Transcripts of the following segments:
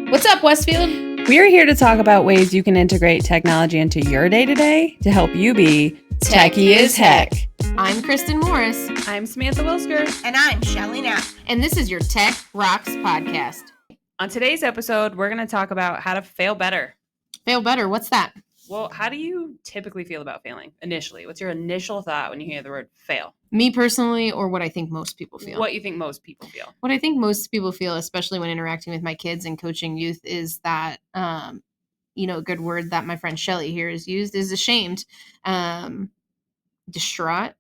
What's up, Westfield? We're here to talk about ways you can integrate technology into your day-to-day to help you be techie as heck. I'm Kristen Morris. I'm Samantha Wilsker. And I'm Shelly Knapp. And this is your TechRocks podcast. On today's episode, we're going to talk about how to fail better. Fail better? What's that? Well, how do you typically feel about failing initially? What's your initial thought when you hear the word fail? Me personally, or what I think most people feel? What you think most people feel. What I think most people feel, especially when interacting with my kids and coaching youth, is that, a good word that my friend Shelly here has used is ashamed, distraught,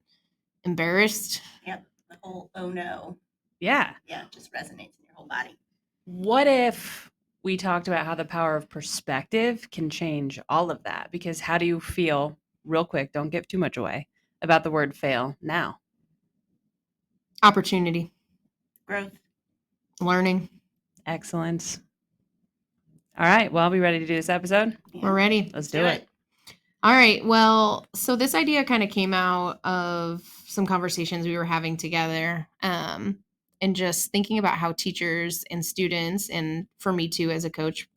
embarrassed. Yep. The whole, oh no. Yeah. Yeah, it just resonates in your whole body. What if we talked about how the power of perspective can change all of that? Because how do you feel, real quick, don't give too much away, about the word fail now? Opportunity. Growth. Learning. Excellent. All right. Well, we ready to do this episode? Yeah. We're ready. Let's do it. All right. Well, so this idea kind of came out of some conversations we were having together, and just thinking about how teachers and students, and for me too as a coach,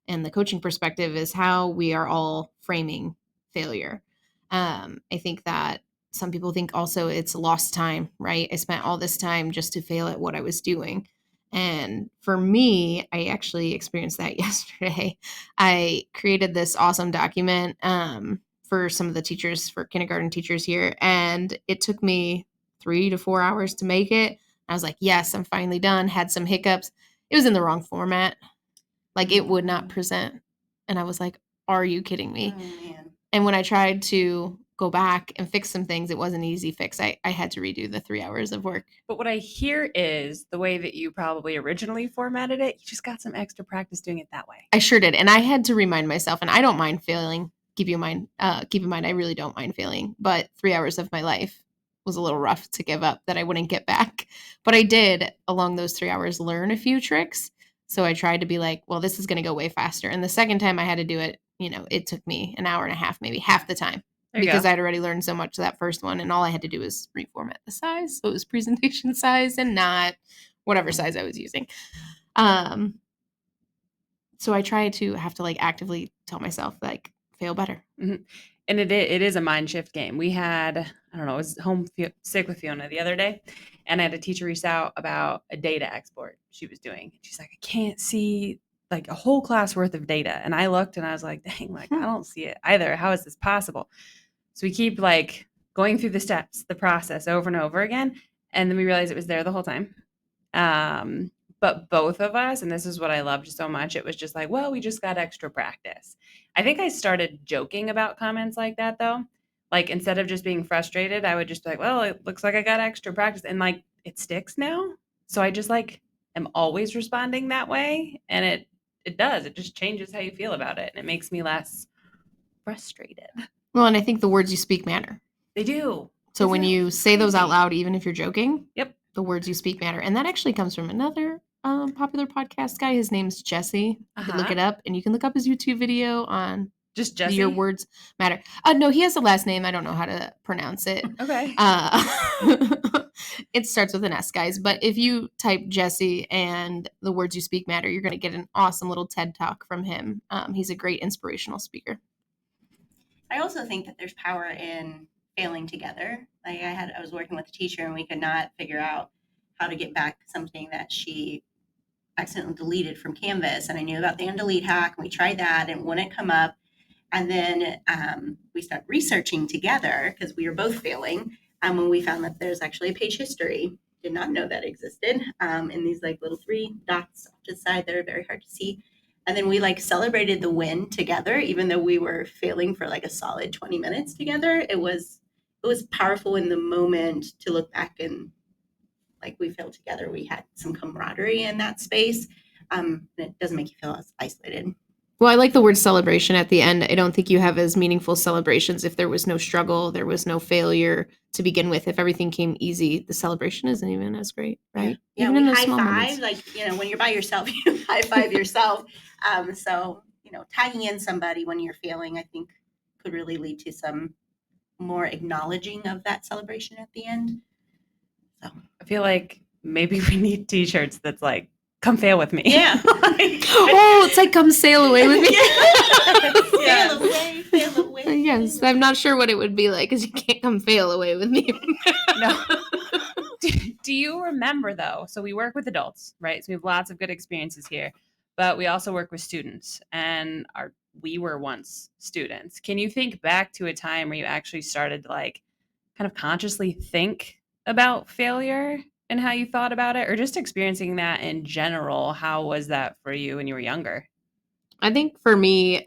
and the coaching perspective is how we are all framing failure. I think that some people think also it's lost time, right? I spent all this time just to fail at what I was doing. And for me, I actually experienced that yesterday. I created this awesome document for some of the teachers, for kindergarten teachers here. And it took me 3 to 4 hours to make it. I was like, yes, I'm finally done. Had some hiccups. It was in the wrong format. Like it would not present. And I was like, are you kidding me? Oh, man. And when I tried to go back and fix some things, it wasn't an easy fix. I had to redo the 3 hours of work. But what I hear is the way that you probably originally formatted it, you just got some extra practice doing it that way. I sure did. And I had to remind myself, and I don't mind failing. Keep in mind, I really don't mind failing. But 3 hours of my life was a little rough to give up that I wouldn't get back. But I did, along those 3 hours, learn a few tricks. So I tried to be like, well, this is going to go way faster. And the second time I had to do it, it took me an hour and a half, maybe half the time. Because I'd already learned so much that first one, and all I had to do was reformat the size. So it was presentation size and not whatever size I was using. So I try to have to actively tell myself fail better. Mm-hmm. And it is a mind shift game. We had, I was home sick with Fiona the other day, and I had a teacher reach out about a data export she was doing. She's like, I can't see a whole class worth of data. And I looked and I was like, dang, I don't see it either. How is this possible? So we keep going through the steps, the process over and over again. And then we realized it was there the whole time. But both of us, and this is what I loved so much, it was just well, we just got extra practice. I think I started joking about comments like that though. Instead of just being frustrated, I would just be like, well, it looks like I got extra practice. And it sticks now. So I just am always responding that way. And it does. It just changes how you feel about it. And it makes me less frustrated. Well, and I think the words you speak matter. They do. So when you say those out loud, even if you're joking, yep, the words you speak matter. And that actually comes from another popular podcast guy. His name's Jesse. You can look it up, and you can look up his YouTube video on just Jesse. Your words matter. No, he has a last name. I don't know how to pronounce it. Okay. It starts with an S, guys. But if you type Jesse and the words you speak matter, you're going to get an awesome little TED Talk from him. He's a great inspirational speaker. I also think that there's power in failing together. I was working with a teacher, and we could not figure out how to get back something that she accidentally deleted from Canvas. And I knew about the undelete hack, and we tried that and wouldn't come up. And then we started researching together because we were both failing. And when we found that there's actually a page history, did not know that existed, in these little 3 dots off to the side that are very hard to see. And then we celebrated the win together, even though we were failing for a solid 20 minutes together. It was powerful in the moment to look back and we failed together. We had some camaraderie in that space. And it doesn't make you feel as isolated. Well, I like the word celebration at the end. I don't think you have as meaningful celebrations if there was no struggle, there was no failure to begin with. If everything came easy, the celebration isn't even as great, right? Yeah, even we in those high small five, moments. when you're by yourself, you high five yourself. So, tagging in somebody when you're failing, I think could really lead to some more acknowledging of that celebration at the end. So I feel like maybe we need t-shirts that's come fail with me. Yeah. it's like come sail away with me. Sail away, sail away. Yes, I'm not sure what it would be like because you can't come sail away with me. No. Do you remember though? So we work with adults, right? So we have lots of good experiences here, but we also work with students, and we were once students. Can you think back to a time where you actually started to like kind of consciously think about failure and how you thought about it, or just experiencing that in general? How was that for you when you were younger? I think for me,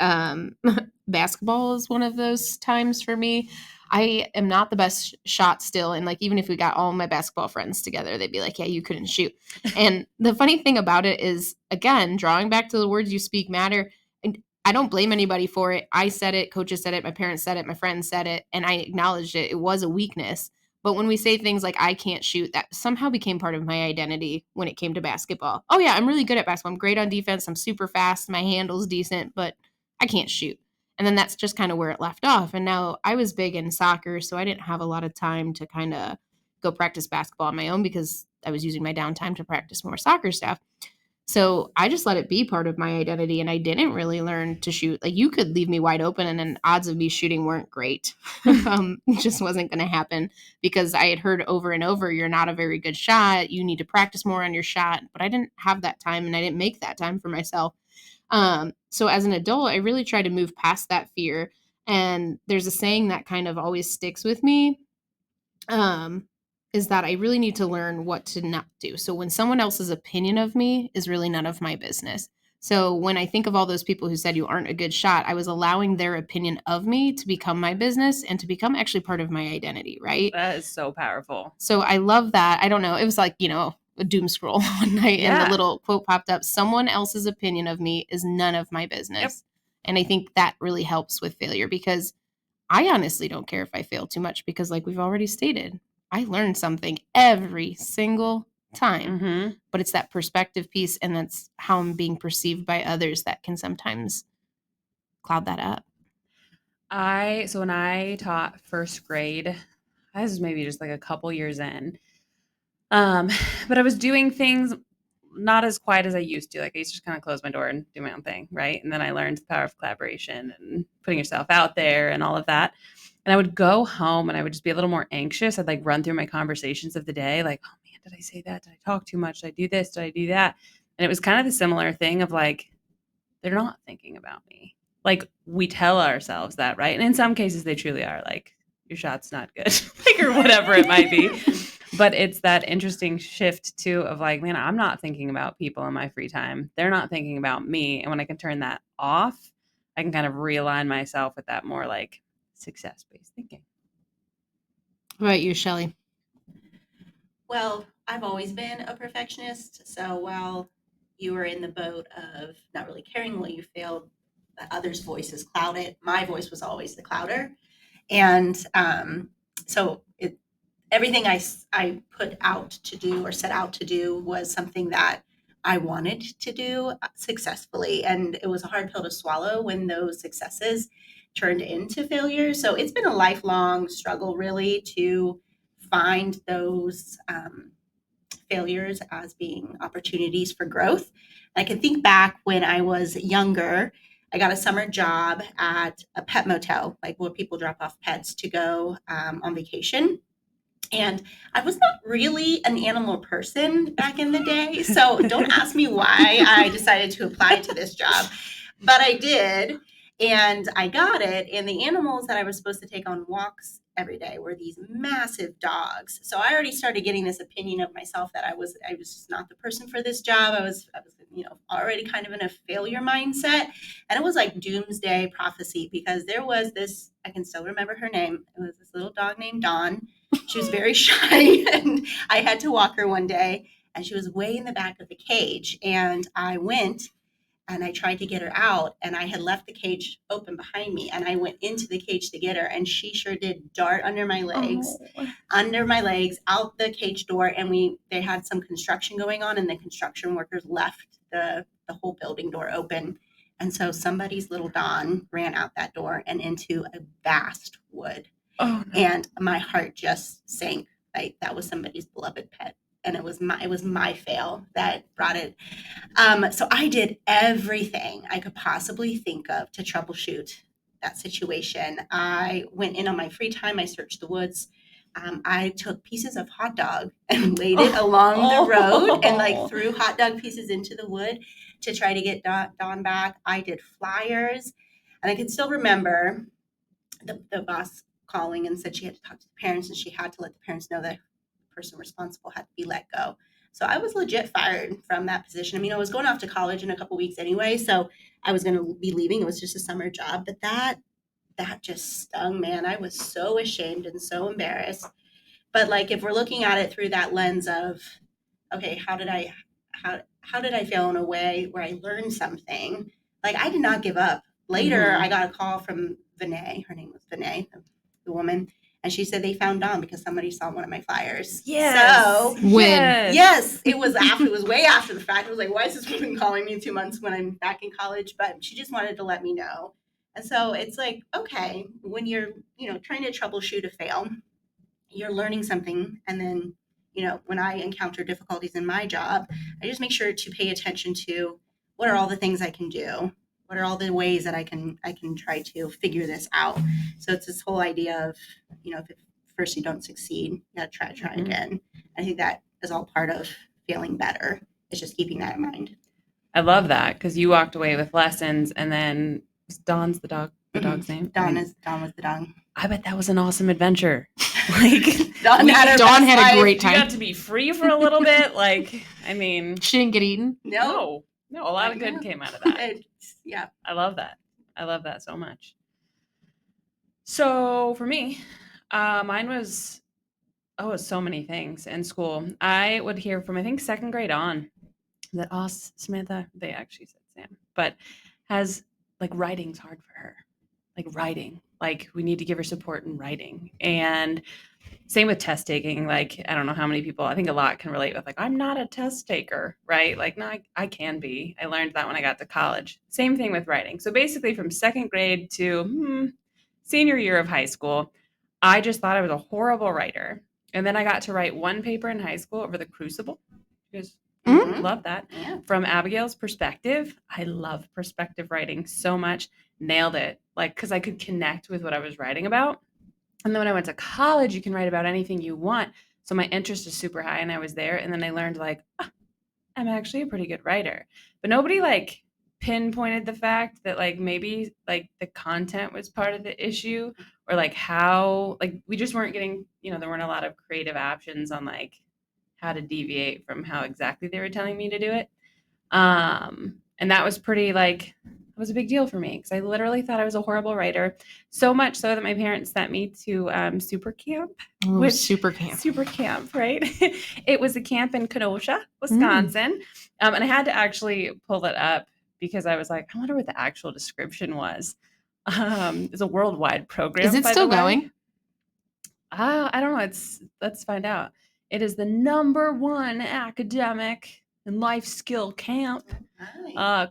basketball is one of those times for me. I am not the best shot still. And like, even if we got all my basketball friends together, they'd be like, yeah, you couldn't shoot. And the funny thing about it is, again, drawing back to the words you speak matter. And I don't blame anybody for it. I said it, coaches said it, my parents said it, my friends said it, and I acknowledged it. It was a weakness. But when we say things like I can't shoot, that somehow became part of my identity when it came to basketball. Oh yeah, I'm really good at basketball. I'm great on defense. I'm super fast. My handle's decent, but I can't shoot. And then that's just kind of where it left off. And now I was big in soccer, so I didn't have a lot of time to kind of go practice basketball on my own because I was using my downtime to practice more soccer stuff. So I just let it be part of my identity, and I didn't really learn to shoot. Like, you could leave me wide open and then odds of me shooting weren't great. It just wasn't going to happen because I had heard over and over, you're not a very good shot. You need to practice more on your shot. But I didn't have that time, and I didn't make that time for myself. So as an adult, I really try to move past that fear. And there's a saying that kind of always sticks with me, um, is that I really need to learn what to not do. So when someone else's opinion of me is really none of my business. So when I think of all those people who said you aren't a good shot, I was allowing their opinion of me to become my business and to become actually part of my identity, right? That is so powerful. So I love that. I don't know. It was like, a doom scroll one night and the Yeah. little quote popped up. Someone else's opinion of me is none of my business. And I think that really helps with failure because I honestly don't care if I fail too much because, like we've already stated, I learn something every single time. Mm-hmm. But it's that perspective piece, and that's how I'm being perceived by others that can sometimes cloud that up. So when I taught first grade, this was maybe just like a couple years in. But I was doing things not as quiet as I used to. Like I used to just kind of close my door and do my own thing, right? And then I learned the power of collaboration and putting yourself out there and all of that. And I would go home and I would just be a little more anxious. I'd like run through my conversations of the day, like, oh man, did I say that? Did I talk too much? Did I do this? Did I do that? And it was kind of the similar thing of like, they're not thinking about me. Like we tell ourselves that, right? And in some cases they truly are like, your shot's not good, like, or whatever it might be. But it's that interesting shift too of like, man, I'm not thinking about people in my free time. They're not thinking about me. And when I can turn that off, I can kind of realign myself with that more like success-based thinking. What about you, Shelly? Well, I've always been a perfectionist. So while you were in the boat of not really caring what you failed, the others' voices cloud it. My voice was always the clouder. And so everything I put out to do or set out to do was something that I wanted to do successfully. And it was a hard pill to swallow when those successes turned into failures. So it's been a lifelong struggle, really, to find those failures as being opportunities for growth. I can think back when I was younger. I got a summer job at a pet motel, like where people drop off pets to go on vacation. And I was not really an animal person back in the day. So don't ask me why I decided to apply to this job, but I did. And I got it. And the animals that I was supposed to take on walks every day were these massive dogs. So I already started getting this opinion of myself that I was just not the person for this job. I was already kind of in a failure mindset. And it was like doomsday prophecy because there was this, I can still remember her name. It was this little dog named Dawn. She was very shy, and I had to walk her one day, and she was way in the back of the cage. And I went and I tried to get her out, and I had left the cage open behind me, and I went into the cage to get her, and she sure did dart under my legs, out the cage door, and they had some construction going on, and the construction workers left the whole building door open. And so somebody's little Dawn ran out that door and into a vast wood. Oh, no. And my heart just sank. Like that was somebody's beloved pet. and it was my fail that brought it. So I did everything I could possibly think of to troubleshoot that situation. I went in on my free time. I searched the woods. I took pieces of hot dog and laid it along the road and like threw hot dog pieces into the wood to try to get Dawn back. I did flyers, and I can still remember the boss calling and said she had to talk to the parents and she had to let the parents know that the person responsible had to be let go. So I was legit fired from that position. I mean, I was going off to college in a couple weeks anyway, so I was going to be leaving. It was just a summer job, but that just stung, man. I was so ashamed and so embarrassed. But like if we're looking at it through that lens of, okay, how did I fail in a way where I learned something? Like I did not give up. Later, I got a call from Vinay. Her name was Vinay, the woman, and she said they found Dawn because somebody saw one of my flyers. Yes. So When? yes, it was after. It was way after the fact. It was like, why is this woman calling me in 2 months when I'm back in college? But she just wanted to let me know. And so it's like, okay, when you're trying to troubleshoot a fail, you're learning something, and then when I encounter difficulties in my job, I just make sure to pay attention to what are all the things I can do, what are all the ways that I can try to figure this out. So it's this whole idea of if at first you don't succeed, you gotta try again. I think that is all part of feeling better. It's just keeping that in mind. I love that because you walked away with lessons, and then Dawn's the dog's name. Dawn was the dog. I bet that was an awesome adventure. Like Dawn had a great time. You got to be free for a little bit. Like, I mean, She didn't get eaten. No, a lot of good came out of that. Yeah. I love that. I love that so much. So for me, mine was so many things in school. I would hear from I think second grade on that Samantha, they actually said Sam, but has like writing's hard for her. Like writing. Like we need to give her support in writing. And same with test taking. Like, I don't know how many people, I think a lot can relate with like, I'm not a test taker, right? Like, no, I can be. I learned that when I got to college. Same thing with writing. So basically from second grade to senior year of high school, I just thought I was a horrible writer. And then I got to write one paper in high school over the Crucible. Because love that. Yeah. From Abigail's perspective, I love perspective writing so much. Nailed it. Like, because I could connect with what I was writing about. And then when I went to college, you can write about anything you want. So my interest is super high and I was there. And then I learned like, I'm actually a pretty good writer. But nobody like pinpointed the fact that like maybe like the content was part of the issue, or like how like we just weren't getting, there weren't a lot of creative options on like how to deviate from how exactly they were telling me to do it. And that was pretty like, it was a big deal for me because I literally thought I was a horrible writer. So much so that my parents sent me to super camp. Ooh, super camp. Super camp, right? It was a camp in Kenosha, Wisconsin. And I had to actually pull it up because I was like, I wonder what the actual description was. It's a worldwide program. Is it still going? I don't know. Let's find out. It is the #1 academic and life skill camp.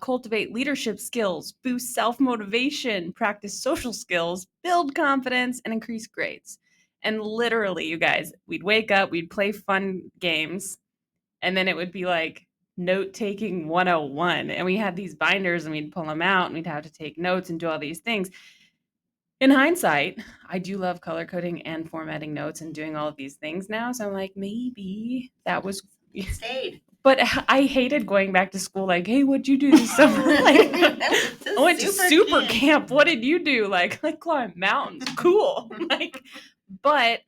Cultivate leadership skills, boost self-motivation, practice social skills, build confidence, and increase grades. And literally, you guys, we'd wake up, we'd play fun games, and then it would be like note-taking 101. And we had these binders, and we'd pull them out, and we'd have to take notes and do all these things. In hindsight, I do love color coding and formatting notes and doing all of these things now. So I'm like, maybe that was stayed. But I hated going back to school. Like, hey, what'd you do this summer? Like, I went to super camp. What did you do? Like climb mountains. Cool. But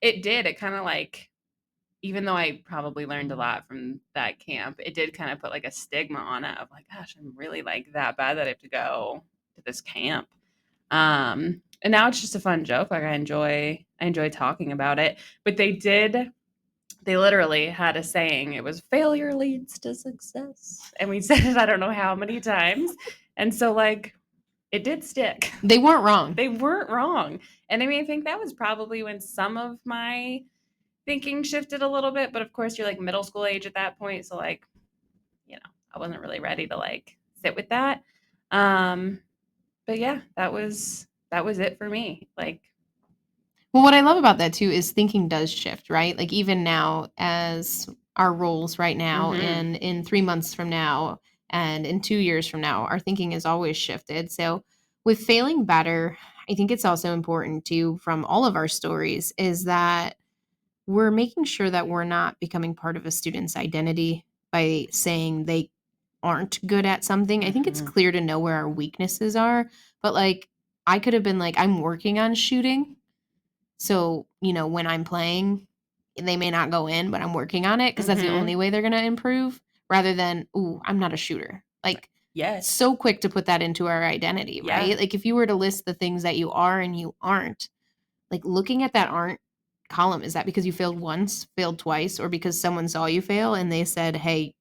it did. It kind of like, even though I probably learned a lot from that camp, it did kind of put like a stigma on it of like, gosh, I'm really like that bad that I have to go to this camp. And now it's just a fun joke. Like I enjoy talking about it. But they literally had a saying. It was failure leads to success. And we said it I don't know how many times. And so like it did stick. They weren't wrong. And I mean, I think that was probably when some of my thinking shifted a little bit. But of course you're like middle school age at that point. So like, I wasn't really ready to like sit with that. But yeah, that was it for me. Like, well, what I love about that too is thinking does shift, right? Like even now as our roles right now, Mhm. and in 3 months from now, and in 2 years from now, our thinking has always shifted. So, with failing better, I think it's also important too, from all of our stories, is that we're making sure that we're not becoming part of a student's identity by saying they aren't good at something. I think it's Mhm. clear to know where our weaknesses are, but, like, I could have been like, "I'm working on shooting." So, when I'm playing, they may not go in, but I'm working on it because that's the Mhm. only way they're gonna improve, rather than, "Ooh, I'm not a shooter." Like, Yes. so quick to put that into our identity, Yeah. right? Like, if you were to list the things that you are and you aren't, like, looking at that aren't column, is that because you failed once, failed twice, or because someone saw you fail and they said, "Hey,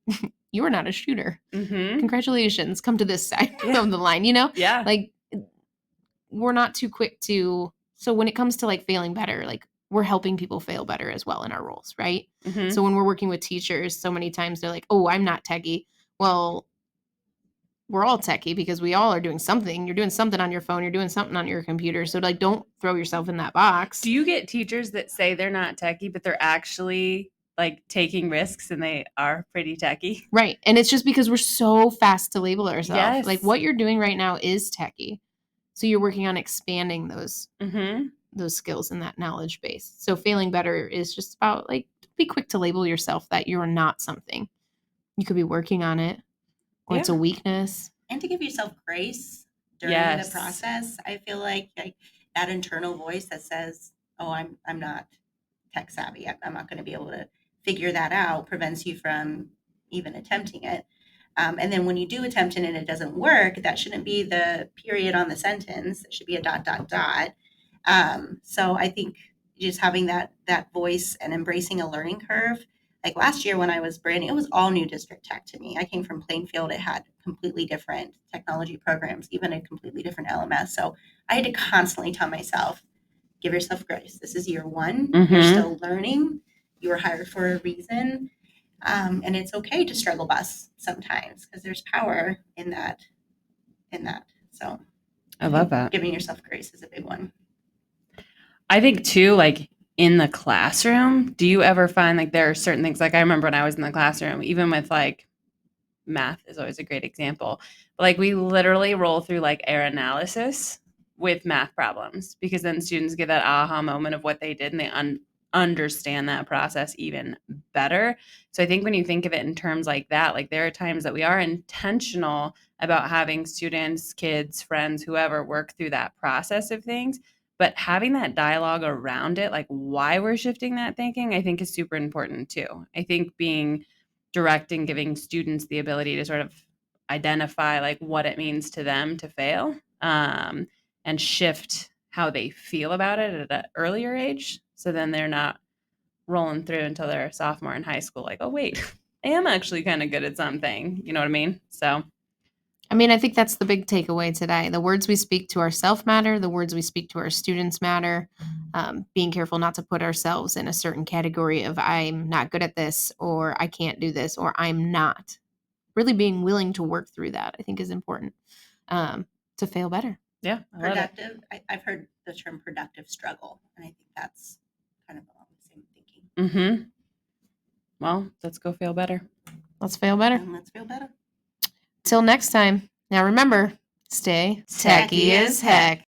you are not a shooter. Mhm. Congratulations, come to this side Yeah. of the line," you know? Yeah. Like, we're not too quick to, so when it comes to, like, failing better, like, we're helping people fail better as well in our roles, right? So Mhm. when we're working with teachers, so many times they're like, "Oh, I'm not techie." Well, we're all techie because we all are doing something. You're doing something on your phone, you're doing something on your computer. So, like, don't throw yourself in that box. Do you get teachers that say they're not techie, but they're actually, like, taking risks and they are pretty techie? Right. And it's just because we're so fast to label ourselves. Like, Yes. what you're doing right now is techie. So you're working on expanding Mhm. those skills and that knowledge base. So failing better is just about, like, be quick to label yourself that you're not something. You could be working on it, or it's a Yeah. weakness. And to give yourself grace during the Yes. process. I feel like that internal voice that says, "Oh, I'm not tech savvy. I'm not going to be able to figure that out," prevents you from even attempting it. And then when you do attempt it and it doesn't work, that shouldn't be the period on the sentence. It should be a dot dot dot. So I think just having that voice and embracing a learning curve. Like last year when I was brand new, it was all new district tech to me. I came from Plainfield. It had completely different technology programs, even a completely different LMS. So I had to constantly tell myself, give yourself grace. This is year one. You're Mhm. still learning. You were hired for a reason. And it's okay to struggle bus sometimes because there's power in that. So I I love think that. giving yourself grace is a big one. I think too, like, in the classroom, do you ever find, like, there are certain things, like, I remember when I was in the classroom, even with, like, math is always a great example. But, like, we literally roll through, like, error analysis with math problems because then students get that aha moment of what they did and they understand that process even better. So I think when you think of it in terms like that, like, there are times that we are intentional about having students, kids, friends, whoever work through that process of things. But having that dialogue around it, like why we're shifting that thinking, I think is super important too. I think being direct and giving students the ability to sort of identify like what it means to them to fail, and shift how they feel about it at an earlier age. So then they're not rolling through until they're a sophomore in high school, like, oh, wait, I am actually kind of good at something. You know what I mean? So, I mean, I think that's the big takeaway today. The words we speak to ourselves matter. The words we speak to our students matter. Being careful not to put ourselves in a certain category of I'm not good at this, or I can't do this, or I'm not. Really being willing to work through that, I think, is important, to fail better. yeah, I love it. Productive. I've heard the term productive struggle, and I think that's kind of along the same thinking. Mm-hmm. Well, let's go feel better. Let's fail better. And let's feel better. Till next time. Now remember, stay Techie techie as as heck.